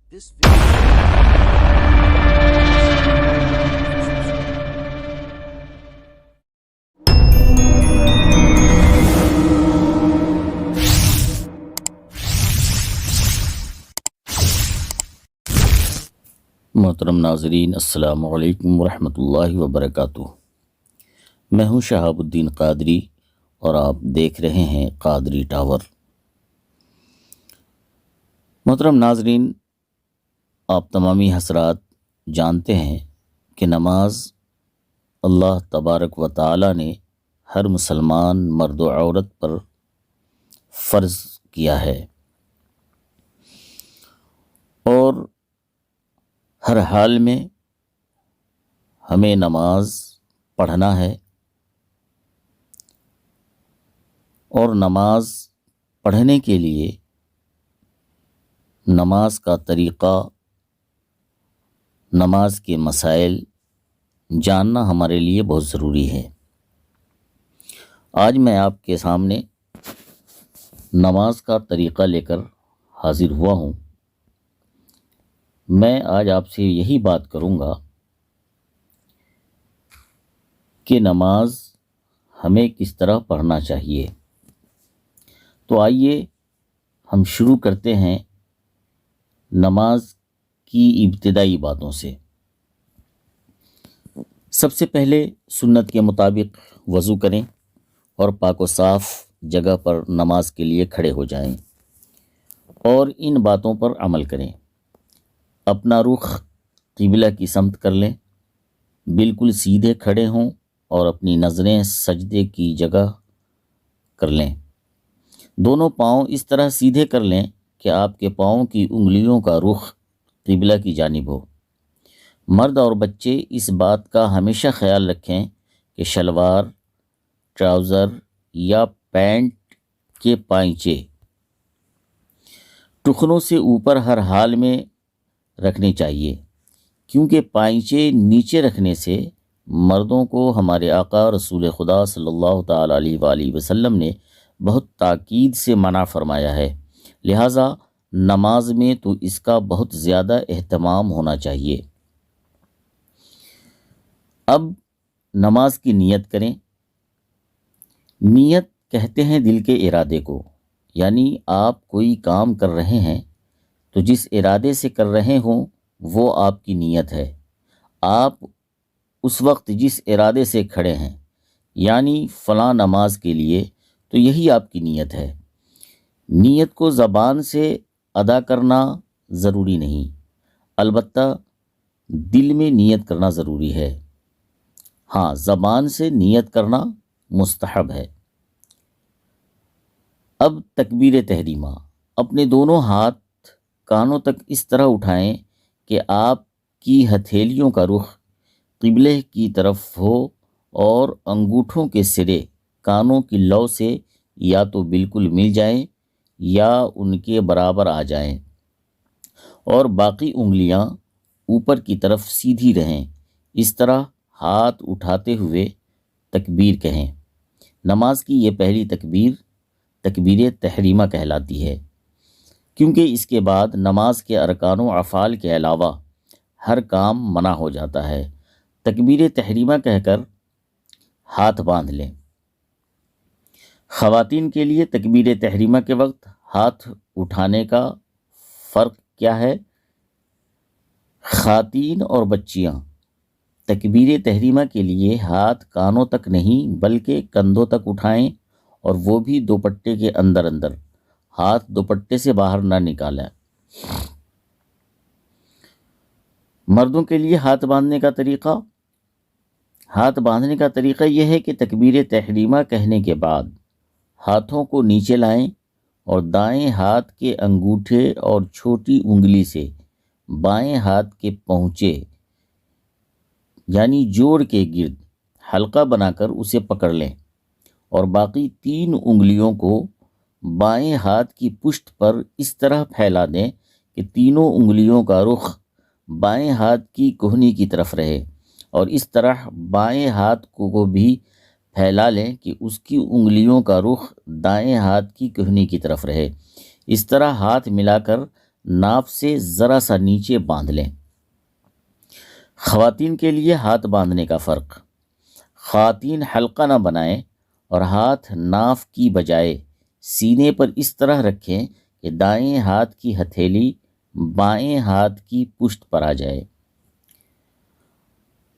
محترم ناظرین، السلام علیکم ورحمۃ اللہ وبرکاتہ۔ میں ہوں شہاب الدین قادری اور آپ دیکھ رہے ہیں قادری ٹاور۔ محترم ناظرین، آپ تمامی حضرات جانتے ہیں کہ نماز اللہ تبارک و تعالی نے ہر مسلمان مرد و عورت پر فرض کیا ہے، اور ہر حال میں ہمیں نماز پڑھنا ہے، اور نماز پڑھنے کے لیے نماز کا طریقہ، نماز کے مسائل جاننا ہمارے لیے بہت ضروری ہے۔ آج میں آپ کے سامنے نماز کا طریقہ لے کر حاضر ہوا ہوں۔ میں آج آپ سے یہی بات کروں گا کہ نماز ہمیں کس طرح پڑھنا چاہیے۔ تو آئیے ہم شروع کرتے ہیں نماز کی ابتدائی باتوں سے۔ سب سے پہلے سنت کے مطابق وضو کریں اور پاک و صاف جگہ پر نماز کے لیے کھڑے ہو جائیں، اور ان باتوں پر عمل کریں۔ اپنا رخ قبلہ کی سمت کر لیں، بالکل سیدھے کھڑے ہوں اور اپنی نظریں سجدے کی جگہ کر لیں۔ دونوں پاؤں اس طرح سیدھے کر لیں کہ آپ کے پاؤں کی انگلیوں کا رخ قبلہ کی جانب ہو۔ مرد اور بچے اس بات کا ہمیشہ خیال رکھیں کہ شلوار، ٹراؤزر یا پینٹ کے پائچے ٹخنوں سے اوپر ہر حال میں رکھنے چاہیے، کیونکہ پائچے نیچے رکھنے سے مردوں کو ہمارے آقا رسول خدا صلی اللہ تعالی علیہ وآلہ وسلم نے بہت تاکید سے منع فرمایا ہے، لہٰذا نماز میں تو اس کا بہت زیادہ اہتمام ہونا چاہیے۔ اب نماز کی نیت کریں۔ نیت کہتے ہیں دل کے ارادے کو، یعنی آپ کوئی کام کر رہے ہیں تو جس ارادے سے کر رہے ہوں وہ آپ کی نیت ہے۔ آپ اس وقت جس ارادے سے کھڑے ہیں، یعنی فلاں نماز کے لیے، تو یہی آپ کی نیت ہے۔ نیت کو زبان سے ادا کرنا ضروری نہیں، البتہ دل میں نیت کرنا ضروری ہے۔ ہاں، زبان سے نیت کرنا مستحب ہے۔ اب تکبیر تحریمہ۔ اپنے دونوں ہاتھ کانوں تک اس طرح اٹھائیں کہ آپ کی ہتھیلیوں کا رخ قبلہ کی طرف ہو، اور انگوٹھوں کے سرے کانوں کی لو سے یا تو بالکل مل جائیں یا ان کے برابر آ جائیں، اور باقی انگلیاں اوپر کی طرف سیدھی رہیں۔ اس طرح ہاتھ اٹھاتے ہوئے تکبیر کہیں۔ نماز کی یہ پہلی تکبیر تکبیر تحریمہ کہلاتی ہے، کیونکہ اس کے بعد نماز کے ارکان و افعال کے علاوہ ہر کام منع ہو جاتا ہے۔ تکبیر تحریمہ کہہ کر ہاتھ باندھ لیں۔ خواتین کے لیے تکبیر تحریمہ کے وقت ہاتھ اٹھانے کا فرق کیا ہے؟ خواتین اور بچیاں تکبیر تحریمہ کے لیے ہاتھ کانوں تک نہیں بلکہ کندھوں تک اٹھائیں، اور وہ بھی دوپٹے کے اندر اندر، ہاتھ دوپٹے سے باہر نہ نکالیں۔ مردوں کے لیے ہاتھ باندھنے کا طریقہ یہ ہے کہ تکبیر تحریمہ کہنے کے بعد ہاتھوں کو نیچے لائیں اور دائیں ہاتھ کے انگوٹھے اور چھوٹی انگلی سے بائیں ہاتھ کے پہنچے یعنی جوڑ کے گرد حلقہ بنا کر اسے پکڑ لیں، اور باقی 3 انگلیوں کو بائیں ہاتھ کی پشت پر اس طرح پھیلا دیں کہ تینوں انگلیوں کا رخ بائیں ہاتھ کی کہنی کی طرف رہے، اور اس طرح بائیں ہاتھ کو بھی پھیلا لیں کہ اس کی انگلیوں کا رخ دائیں ہاتھ کی کہنی کی طرف رہے۔ اس طرح ہاتھ ملا کر ناف سے ذرا سا نیچے باندھ لیں۔ خواتین کے لیے ہاتھ باندھنے کا فرق۔ خواتین حلقہ نہ بنائیں اور ہاتھ ناف کی بجائے سینے پر اس طرح رکھیں کہ دائیں ہاتھ کی ہتھیلی بائیں ہاتھ کی پشت پر آ جائے۔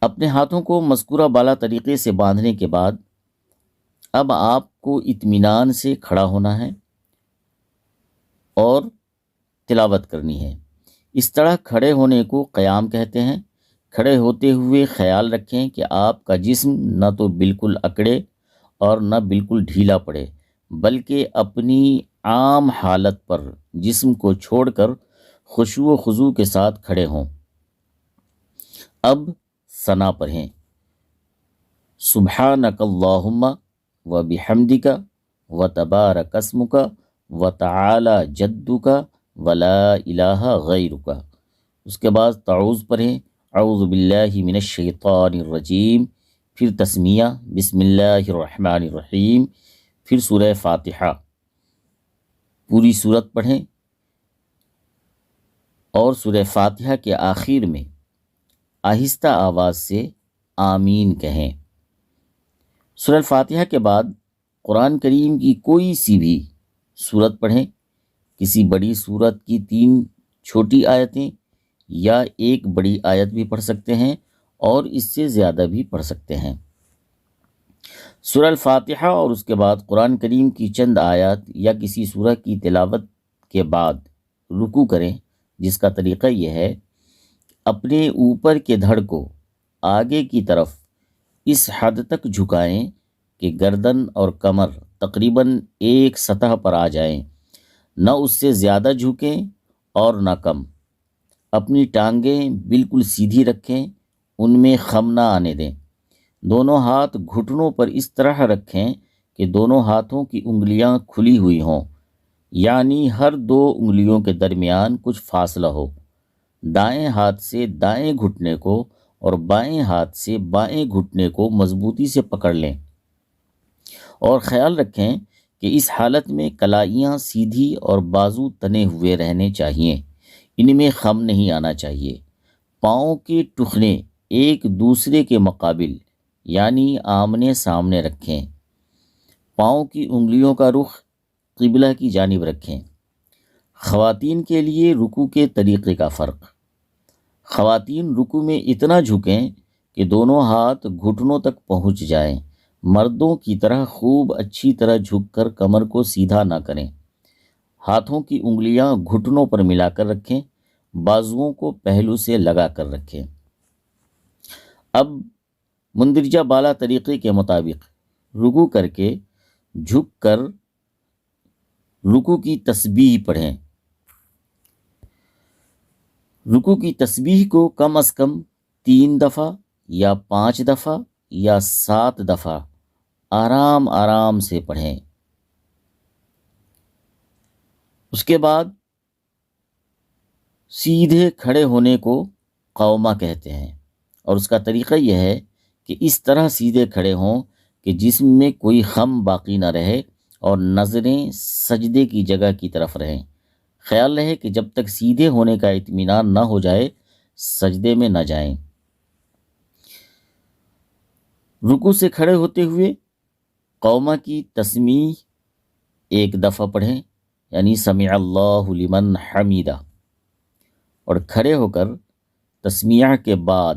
اپنے ہاتھوں کو مذکورہ بالا طریقے سے باندھنے کے بعد اب آپ کو اطمینان سے کھڑا ہونا ہے اور تلاوت کرنی ہے۔ اس طرح کھڑے ہونے کو قیام کہتے ہیں۔ کھڑے ہوتے ہوئے خیال رکھیں کہ آپ کا جسم نہ تو بالکل اکڑے اور نہ بالکل ڈھیلا پڑے، بلکہ اپنی عام حالت پر جسم کو چھوڑ کر خشوع و خضوع کے ساتھ کھڑے ہوں۔ اب ثنا پڑھیں۔ سبحانک اللہم و بحمدک و تبارک اسمک و تعالی جدک و لا الہ غیرک۔ اس کے بعد تعوذ پڑھیں، اعوذ باللہ من الشیطان الرجیم، پھر تسمیہ بسم اللہ الرحمن الرحیم، پھر سورہ فاتحہ۔ پوری سورت پڑھیں اور سورہ فاتحہ کے آخر میں آہستہ آواز سے آمین کہیں۔ سورہ فاتحہ کے بعد قرآن کریم کی کوئی سی بھی سورت پڑھیں، کسی بڑی سورت کی 3 چھوٹی آیتیں یا ایک بڑی آیت بھی پڑھ سکتے ہیں اور اس سے زیادہ بھی پڑھ سکتے ہیں۔ سورہ الفاتحہ اور اس کے بعد قرآن کریم کی چند آیات یا کسی سورہ کی تلاوت کے بعد رکوع کریں، جس کا طریقہ یہ ہے اپنے اوپر کے دھڑ کو آگے کی طرف اس حد تک جھکائیں کہ گردن اور کمر تقریباً ایک سطح پر آ جائیں، نہ اس سے زیادہ جھکیں اور نہ کم۔ اپنی ٹانگیں بالکل سیدھی رکھیں، ان میں خم نہ آنے دیں۔ دونوں ہاتھ گھٹنوں پر اس طرح رکھیں کہ دونوں ہاتھوں کی انگلیاں کھلی ہوئی ہوں، یعنی ہر 2 انگلیوں کے درمیان کچھ فاصلہ ہو۔ دائیں ہاتھ سے دائیں گھٹنے کو اور بائیں ہاتھ سے بائیں گھٹنے کو مضبوطی سے پکڑ لیں اور خیال رکھیں کہ اس حالت میں کلائیاں سیدھی اور بازو تنے ہوئے رہنے چاہیے، ان میں خم نہیں آنا چاہیے۔ پاؤں کے ٹخنے ایک دوسرے کے مقابل یعنی آمنے سامنے رکھیں۔ پاؤں کی انگلیوں کا رخ قبلہ کی جانب رکھیں۔ خواتین کے لیے رکوع کے طریقے کا فرق۔ خواتین رکوع میں اتنا جھکیں کہ دونوں ہاتھ گھٹنوں تک پہنچ جائیں۔ مردوں کی طرح خوب اچھی طرح جھک کر کمر کو سیدھا نہ کریں۔ ہاتھوں کی انگلیاں گھٹنوں پر ملا کر رکھیں، بازوؤں کو پہلو سے لگا کر رکھیں۔ اب مندرجہ بالا طریقے کے مطابق رکوع کر کے جھک کر رکوع کی تسبیح پڑھیں۔ رکوع کی تسبیح کو کم از کم 3 دفعہ یا 5 دفعہ یا 7 دفعہ آرام آرام سے پڑھیں۔ اس کے بعد سیدھے کھڑے ہونے کو قومہ کہتے ہیں، اور اس کا طریقہ یہ ہے کہ اس طرح سیدھے کھڑے ہوں کہ جسم میں کوئی خم باقی نہ رہے اور نظریں سجدے کی جگہ کی طرف رہیں۔ خیال رہے کہ جب تک سیدھے ہونے کا اطمینان نہ ہو جائے سجدے میں نہ جائیں۔ رکوع سے کھڑے ہوتے ہوئے قومہ کی تسمیع 1 دفعہ پڑھیں، یعنی سمع اللہ لمن حمیدہ، اور کھڑے ہو کر تسمیع کے بعد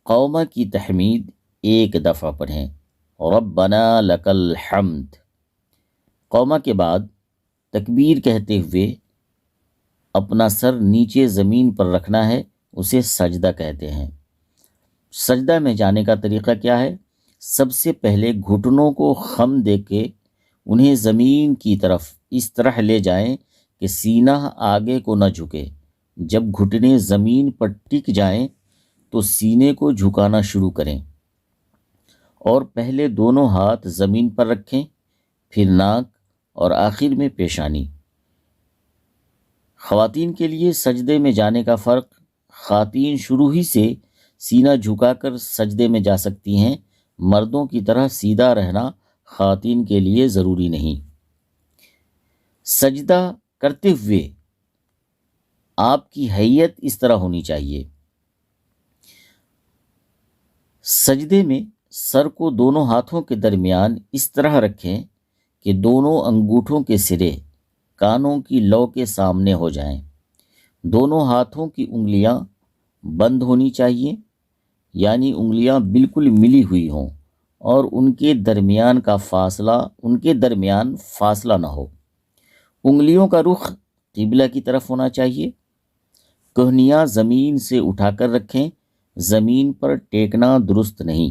قومہ کی تحمید 1 دفعہ پڑھیں، ربنا لک الحمد۔ قومہ کے بعد تکبیر کہتے ہوئے اپنا سر نیچے زمین پر رکھنا ہے، اسے سجدہ کہتے ہیں۔ سجدہ میں جانے کا طریقہ کیا ہے؟ سب سے پہلے گھٹنوں کو خم دے کے انہیں زمین کی طرف اس طرح لے جائیں کہ سینہ آگے کو نہ جھکے۔ جب گھٹنے زمین پر ٹک جائیں تو سینے کو جھکانا شروع کریں اور پہلے دونوں ہاتھ زمین پر رکھیں، پھر ناک اور آخر میں پیشانی۔ خواتین کے لیے سجدے میں جانے کا فرق۔ خواتین شروع ہی سے سینہ جھکا کر سجدے میں جا سکتی ہیں، مردوں کی طرح سیدھا رہنا خواتین کے لیے ضروری نہیں۔ سجدہ کرتے ہوئے آپ کی حیت اس طرح ہونی چاہیے، سجدے میں سر کو دونوں ہاتھوں کے درمیان اس طرح رکھیں کہ دونوں انگوٹھوں کے سرے کانوں کی لو کے سامنے ہو جائیں، دونوں ہاتھوں کی انگلیاں بند ہونی چاہیے، یعنی انگلیاں بالکل ملی ہوئی ہوں اور ان کے درمیان فاصلہ نہ ہو، انگلیوں کا رخ قبلہ کی طرف ہونا چاہیے، کہنیاں زمین سے اٹھا کر رکھیں، زمین پر ٹیکنا درست نہیں،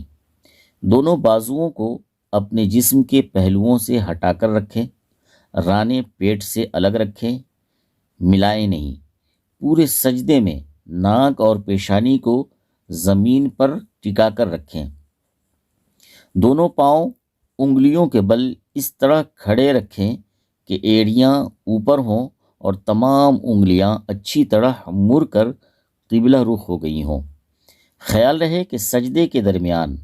دونوں بازوؤں کو اپنے جسم کے پہلوؤں سے ہٹا کر رکھیں، رانے پیٹ سے الگ رکھیں، ملائیں نہیں، پورے سجدے میں ناک اور پیشانی کو زمین پر ٹکا کر رکھیں، دونوں پاؤں انگلیوں کے بل اس طرح کھڑے رکھیں کہ ایڑیاں اوپر ہوں اور تمام انگلیاں اچھی طرح مڑ کر قبلہ رخ ہو گئی ہوں، خیال رہے کہ سجدے کے درمیان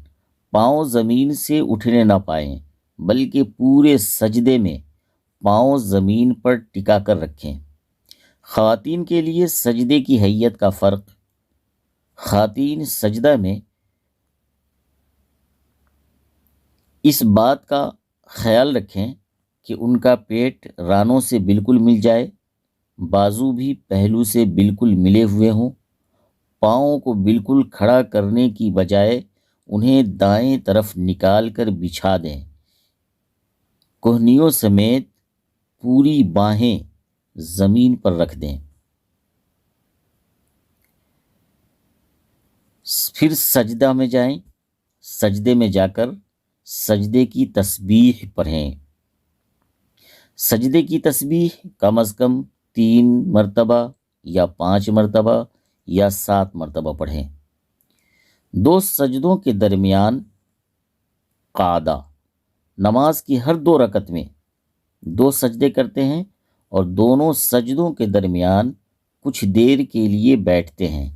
پاؤں زمین سے اٹھنے نہ پائیں بلکہ پورے سجدے میں پاؤں زمین پر ٹکا کر رکھیں۔ خواتین کے لیے سجدے کی حیت کا فرق، خواتین سجدہ میں اس بات کا خیال رکھیں کہ ان کا پیٹ رانوں سے بالکل مل جائے، بازو بھی پہلو سے بالکل ملے ہوئے ہوں، پاؤں کو بالکل کھڑا کرنے کی بجائے انہیں دائیں طرف نکال کر بچھا دیں، کہنیوں سمیت پوری باہیں زمین پر رکھ دیں، پھر سجدہ میں جائیں، سجدے میں جا کر سجدے کی تسبیح پڑھیں، سجدے کی تسبیح کم از کم 3 مرتبہ یا 5 مرتبہ یا 7 مرتبہ پڑھیں۔ 2 سجدوں کے درمیان قعدہ، نماز کی ہر 2 رکعت میں 2 سجدے کرتے ہیں اور دونوں سجدوں کے درمیان کچھ دیر کے لیے بیٹھتے ہیں،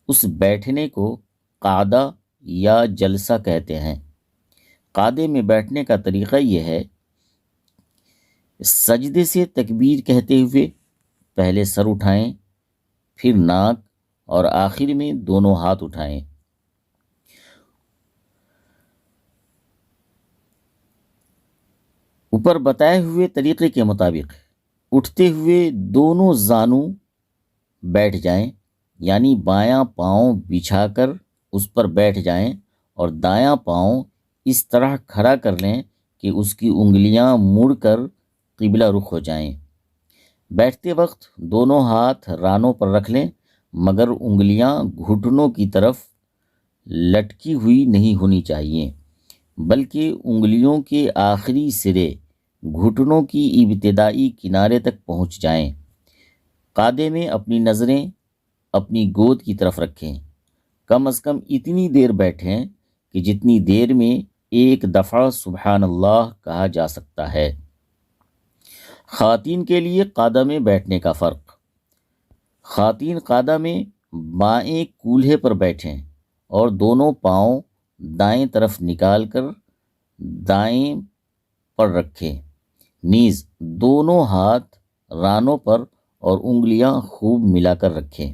اس بیٹھنے کو قعدہ یا جلسہ کہتے ہیں۔ قعدے میں بیٹھنے کا طریقہ یہ ہے، سجدے سے تکبیر کہتے ہوئے پہلے سر اٹھائیں، پھر ناک اور آخر میں دونوں ہاتھ اٹھائیں، اوپر بتائے ہوئے طریقے کے مطابق اٹھتے ہوئے دونوں زانوں بیٹھ جائیں، یعنی بایاں پاؤں بچھا کر اس پر بیٹھ جائیں اور دایاں پاؤں اس طرح کھڑا کر لیں کہ اس کی انگلیاں مڑ کر قبلہ رخ ہو جائیں، بیٹھتے وقت دونوں ہاتھ رانوں پر رکھ لیں مگر انگلیاں گھٹنوں کی طرف لٹکی ہوئی نہیں ہونی چاہیے بلکہ انگلیوں کے آخری سرے گھٹنوں کی ابتدائی کنارے تک پہنچ جائیں، قعدے میں اپنی نظریں اپنی گود کی طرف رکھیں، کم از کم اتنی دیر بیٹھیں کہ جتنی دیر میں ایک دفعہ سبحان اللہ کہا جا سکتا ہے۔ خواتین کے لیے قعدہ میں بیٹھنے کا فرق، خواتین قعدہ میں بائیں کولہے پر بیٹھیں اور دونوں پاؤں دائیں طرف نکال کر دائیں پر رکھیں، نیز دونوں ہاتھ رانوں پر اور انگلیاں خوب ملا کر رکھیں۔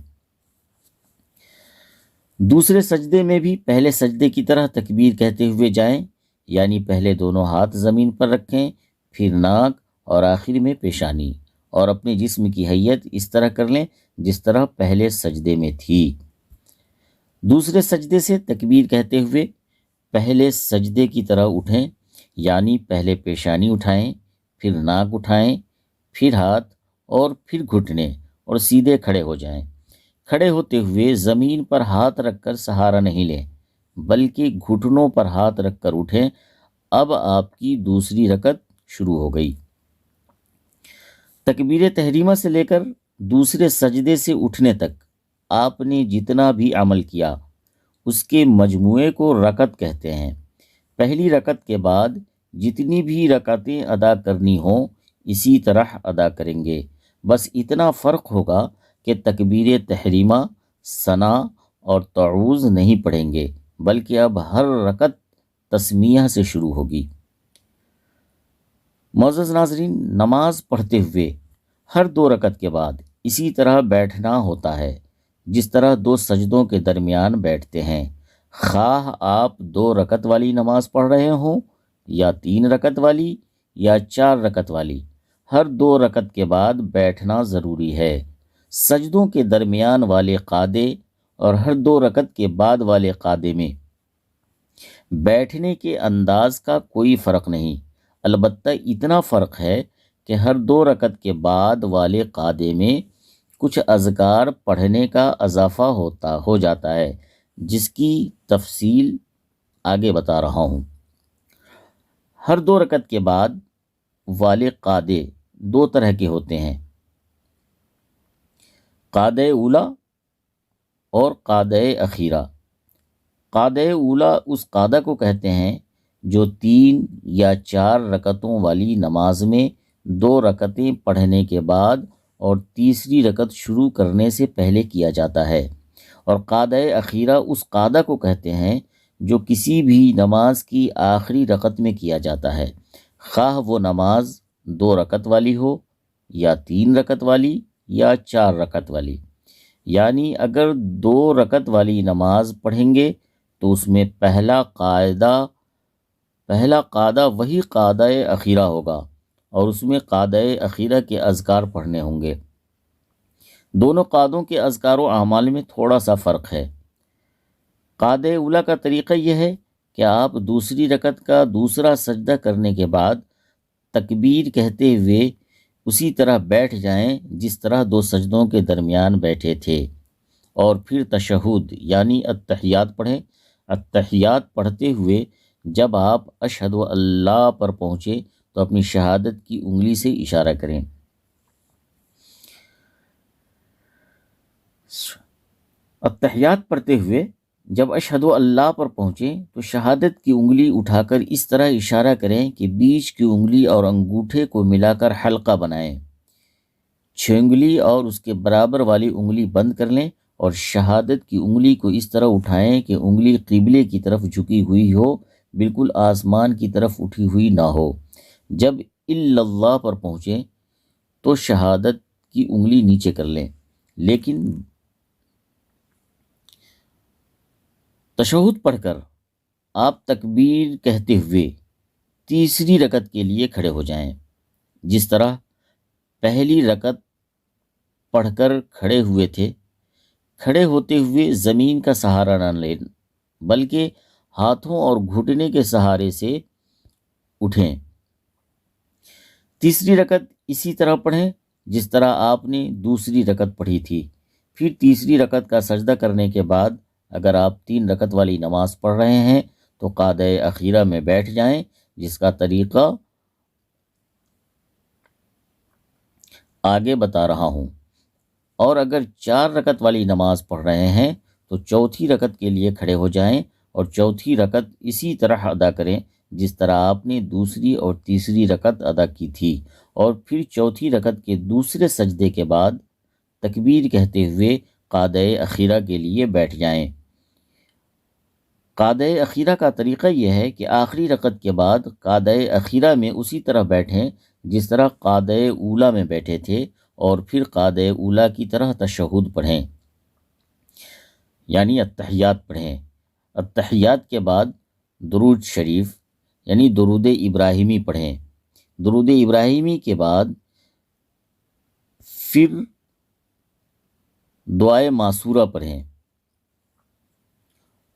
دوسرے سجدے میں بھی پہلے سجدے کی طرح تکبیر کہتے ہوئے جائیں، یعنی پہلے دونوں ہاتھ زمین پر رکھیں، پھر ناک اور آخر میں پیشانی، اور اپنے جسم کی حیت اس طرح کر لیں جس طرح پہلے سجدے میں تھی۔ دوسرے سجدے سے تکبیر کہتے ہوئے پہلے سجدے کی طرح اٹھیں، یعنی پہلے پیشانی اٹھائیں، پھر ناک اٹھائیں، پھر ہاتھ اور پھر گھٹنے، اور سیدھے کھڑے ہو جائیں۔ کھڑے ہوتے ہوئے زمین پر ہاتھ رکھ کر سہارا نہیں لیں بلکہ گھٹنوں پر ہاتھ رکھ کر اٹھیں۔ اب آپ کی دوسری رکعت شروع ہو گئی۔ تکبیر تحریمہ سے لے کر دوسرے سجدے سے اٹھنے تک آپ نے جتنا بھی عمل کیا اس کے مجموعے کو رکعت کہتے ہیں۔ پہلی رکعت کے بعد جتنی بھی رکعتیں ادا کرنی ہوں اسی طرح ادا کریں گے، بس اتنا فرق ہوگا کہ تکبیر تحریمہ، ثنا اور تعوذ نہیں پڑھیں گے بلکہ اب ہر رکعت تسمیہ سے شروع ہوگی۔ معزز ناظرین، نماز پڑھتے ہوئے ہر 2 رکعت کے بعد اسی طرح بیٹھنا ہوتا ہے جس طرح دو سجدوں کے درمیان بیٹھتے ہیں، خواہ آپ 2 رکعت والی نماز پڑھ رہے ہوں یا 3 رکعت والی یا 4 رکعت والی، ہر 2 رکعت کے بعد بیٹھنا ضروری ہے۔ سجدوں کے درمیان والے قعدے اور ہر 2 رکعت کے بعد والے قعدے میں بیٹھنے کے انداز کا کوئی فرق نہیں، البتہ اتنا فرق ہے کہ ہر 2 رکعت کے بعد والے قعدے میں کچھ اذکار پڑھنے کا اضافہ ہو جاتا ہے، جس کی تفصیل آگے بتا رہا ہوں۔ ہر 2 رکعت کے بعد والے قعدے 2 طرح کے ہوتے ہیں، قعدہ اولا اور قعدہ اخیرہ۔ قعدہ اولا اس قعدہ کو کہتے ہیں جو 3 یا 4 رکعتوں والی نماز میں 2 رکعتیں پڑھنے کے بعد اور تیسری رکعت شروع کرنے سے پہلے کیا جاتا ہے، اور قعدہ اخیرہ اس قعدہ کو کہتے ہیں جو کسی بھی نماز کی آخری رکعت میں کیا جاتا ہے، خواہ وہ نماز 2 رکعت والی ہو یا 3 رکعت والی یا 4 رکعت والی۔ یعنی اگر 2 رکعت والی نماز پڑھیں گے تو اس میں پہلا قعدہ وہی قعدہ اخیرہ ہوگا، اور اس میں قعدہ اخیرہ کے اذکار پڑھنے ہوں گے۔ دونوں قعدوں کے اذکار و اعمال میں تھوڑا سا فرق ہے۔ قعدہ اولا کا طریقہ یہ ہے کہ آپ دوسری رکعت کا دوسرا سجدہ کرنے کے بعد تکبیر کہتے ہوئے اسی طرح بیٹھ جائیں جس طرح 2 سجدوں کے درمیان بیٹھے تھے، اور پھر تشہد یعنی التحیات پڑھیں۔ التحیات پڑھتے ہوئے جب آپ اشہد اللہ پر پہنچے تو اپنی شہادت کی انگلی سے اشارہ کریں۔ التحیات پڑھتے ہوئے جب اشہد اللہ پر پہنچے تو شہادت کی انگلی اٹھا کر اس طرح اشارہ کریں کہ بیچ کی انگلی اور انگوٹھے کو ملا کر حلقہ بنائیں، 6 انگلی اور اس کے برابر والی انگلی بند کر لیں، اور شہادت کی انگلی کو اس طرح اٹھائیں کہ انگلی قبلے کی طرف جھکی ہوئی ہو، بالکل آسمان کی طرف اٹھی ہوئی نہ ہو۔ جب الا اللہ پر پہنچیں تو شہادت کی انگلی نیچے کر لیں، لیکن تشہد پڑھ کر آپ تکبیر کہتے ہوئے تیسری رکعت کے لیے کھڑے ہو جائیں، جس طرح پہلی رکعت پڑھ کر کھڑے ہوئے تھے۔ کھڑے ہوتے ہوئے زمین کا سہارا نہ لیں، بلکہ ہاتھوں اور گھٹنے کے سہارے سے اٹھیں۔ تیسری رکعت اسی طرح پڑھیں جس طرح آپ نے دوسری رکعت پڑھی تھی۔ پھر تیسری رکعت کا سجدہ کرنے کے بعد اگر آپ 3 رکعت والی نماز پڑھ رہے ہیں تو قعدہ اخیرہ میں بیٹھ جائیں، جس کا طریقہ آگے بتا رہا ہوں، اور اگر 4 رکعت والی نماز پڑھ رہے ہیں تو چوتھی رکعت کے لیے کھڑے ہو جائیں اور چوتھی رکعت اسی طرح ادا کریں جس طرح آپ نے دوسری اور تیسری رکعت ادا کی تھی، اور پھر چوتھی رکعت کے دوسرے سجدے کے بعد تکبیر کہتے ہوئے قعدہ اخیرہ کے لیے بیٹھ جائیں۔ قعدہ اخیرہ کا طریقہ یہ ہے کہ آخری رکعت کے بعد قعدہ اخیرہ میں اسی طرح بیٹھیں جس طرح قعدہ اولا میں بیٹھے تھے، اور پھر قعدہ اولا کی طرح تشہد پڑھیں، یعنی التحیات پڑھیں۔ التحیات کے بعد درود شریف یعنی درود ابراہیمی پڑھیں۔ درود ابراہیمی کے بعد پھر دعائے معصورہ پڑھیں،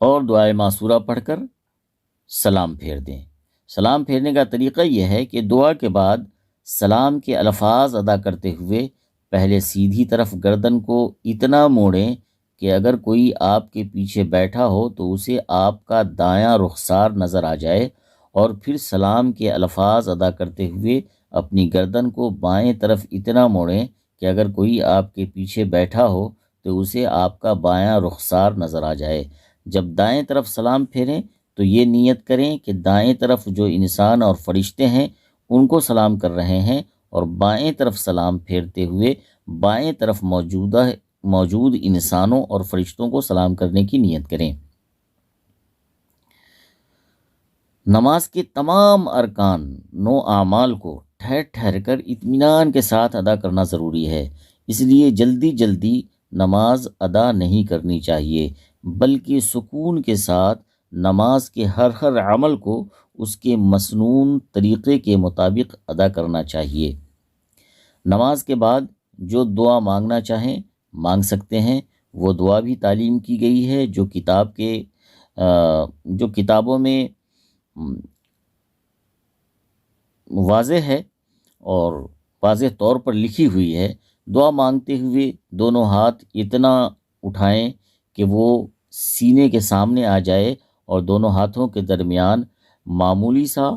اور دعائے معصورہ پڑھ کر سلام پھیر دیں۔ سلام پھیرنے کا طریقہ یہ ہے کہ دعا کے بعد سلام کے الفاظ ادا کرتے ہوئے پہلے سیدھی طرف گردن کو اتنا موڑیں کہ اگر کوئی آپ کے پیچھے بیٹھا ہو تو اسے آپ کا دایاں رخسار نظر آ جائے، اور پھر سلام کے الفاظ ادا کرتے ہوئے اپنی گردن کو بائیں طرف اتنا موڑیں کہ اگر کوئی آپ کے پیچھے بیٹھا ہو تو اسے آپ کا بایاں رخسار نظر آ جائے۔ جب دائیں طرف سلام پھیریں تو یہ نیت کریں کہ دائیں طرف جو انسان اور فرشتے ہیں ان کو سلام کر رہے ہیں، اور بائیں طرف سلام پھیرتے ہوئے بائیں طرف موجود انسانوں اور فرشتوں کو سلام کرنے کی نیت کریں۔ نماز کے تمام ارکان 9 اعمال کو ٹھہر ٹھہر کر اطمینان کے ساتھ ادا کرنا ضروری ہے۔ اس لیے جلدی جلدی نماز ادا نہیں کرنی چاہیے، بلکہ سکون کے ساتھ نماز کے ہر عمل کو اس کے مسنون طریقے کے مطابق ادا کرنا چاہیے۔ نماز کے بعد جو دعا مانگنا چاہیں مانگ سکتے ہیں، وہ دعا بھی تعلیم کی گئی ہے جو کتابوں میں واضح ہے اور واضح طور پر لکھی ہوئی ہے۔ دعا مانگتے ہوئے دونوں ہاتھ اتنا اٹھائیں کہ وہ سینے کے سامنے آ جائے اور دونوں ہاتھوں کے درمیان معمولی سا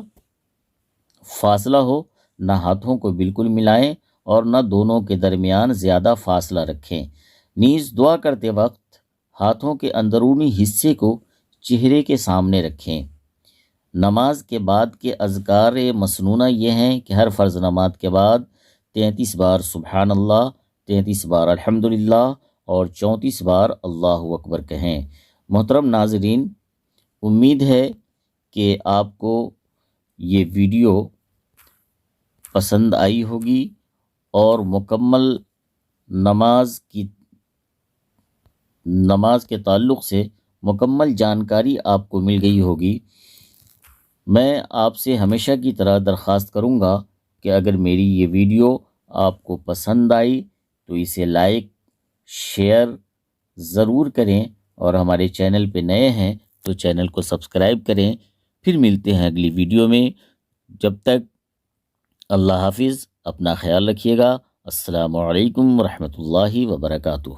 فاصلہ ہو، نہ ہاتھوں کو بالکل ملائیں اور نہ دونوں کے درمیان زیادہ فاصلہ رکھیں۔ نیز دعا کرتے وقت ہاتھوں کے اندرونی حصے کو چہرے کے سامنے رکھیں۔ نماز کے بعد کے اذکار مسنونہ یہ ہیں کہ ہر فرض نماز کے بعد 33 بار سبحان اللہ، 33 بار الحمدللہ اور 34 بار اللہ اکبر کہیں۔ محترم ناظرین، امید ہے کہ آپ کو یہ ویڈیو پسند آئی ہوگی اور مکمل نماز کے تعلق سے مکمل جانکاری آپ کو مل گئی ہوگی۔ میں آپ سے ہمیشہ کی طرح درخواست کروں گا کہ اگر میری یہ ویڈیو آپ کو پسند آئی تو اسے لائک شیئر ضرور کریں، اور ہمارے چینل پہ نئے ہیں تو چینل کو سبسکرائب کریں۔ پھر ملتے ہیں اگلی ویڈیو میں، جب تک اللہ حافظ، اپنا خیال رکھیے گا۔ السلام علیکم ورحمۃ اللہ وبرکاتہ۔